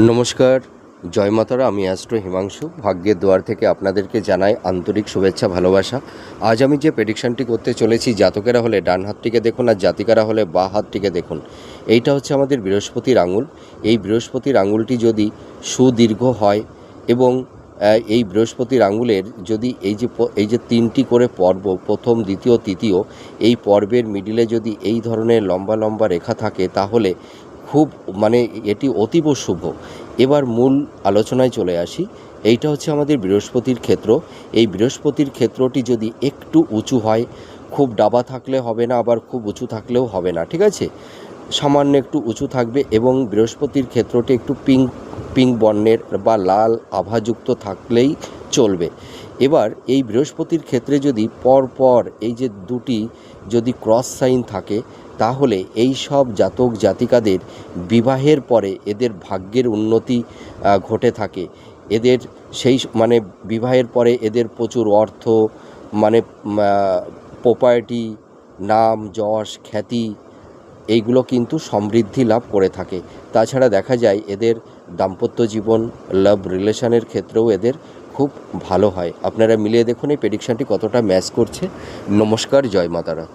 নমস্কার, জয় মাতারা। আমি অ্যাস্ট্রো হিমাংশু ভাগ্যের দুয়ার থেকে আপনাদেরকে জানাই আন্তরিক শুভেচ্ছা, ভালোবাসা। আজ আমি যে প্রেডিকশানটি করতে চলেছি, জাতকেরা হলে ডান হাতটিকে দেখুন আর জাতিকারা হলে বাঁ হাতটিকে দেখুন। এইটা হচ্ছে আমাদের বৃহস্পতির আঙুল। এই বৃহস্পতির আঙুলটি যদি সুদীর্ঘ হয় এবং এই বৃহস্পতির আঙুলের যদি এই যে তিনটি করে পর্ব, প্রথম, দ্বিতীয়, তৃতীয়, এই পর্বের মিডিলে যদি এই ধরনের লম্বা লম্বা রেখা থাকে, তাহলে খুব এটি অতীব শুভ। এবার মূল আলোচনায় চলে আসি। এইটা হচ্ছে আমাদের বৃহস্পতির ক্ষেত্র। এই বৃহস্পতির ক্ষেত্রটি যদি একটু উঁচু হয়, খুব ডাবা থাকলে হবে না, আবার খুব উঁচু থাকলেও হবে না, ঠিক আছে? সামান্য একটু উঁচু থাকবে এবং বৃহস্পতির ক্ষেত্রটি একটু পিঙ্ক বর্ণের বা লাল আভাযুক্ত থাকলেই চলবে। এবার এই বৃহস্পতির ক্ষেত্রে যদি পরপর এই যে দুটি যদি ক্রস সাইন থাকে, তাহলে এই সব জাতক জাতিকাদের বিবাহের পরে এদের ভাগ্যের উন্নতি ঘটে থাকে। এদের বিবাহের পরে এদের প্রচুর অর্থ, প্রপার্টি, নাম, যশ, খ্যাতি, এইগুলো কিন্তু সমৃদ্ধি লাভ করে থাকে। তাছাড়া দেখা যায় এদের দাম্পত্য জীবন, লাভ রিলেশনের ক্ষেত্রেও এদের খুব ভালো হয়। আপনারা মিলিয়ে দেখুন এই প্রেডিকশানটি কতটা ম্যাচ করছে। নমস্কার, জয় মাতারা।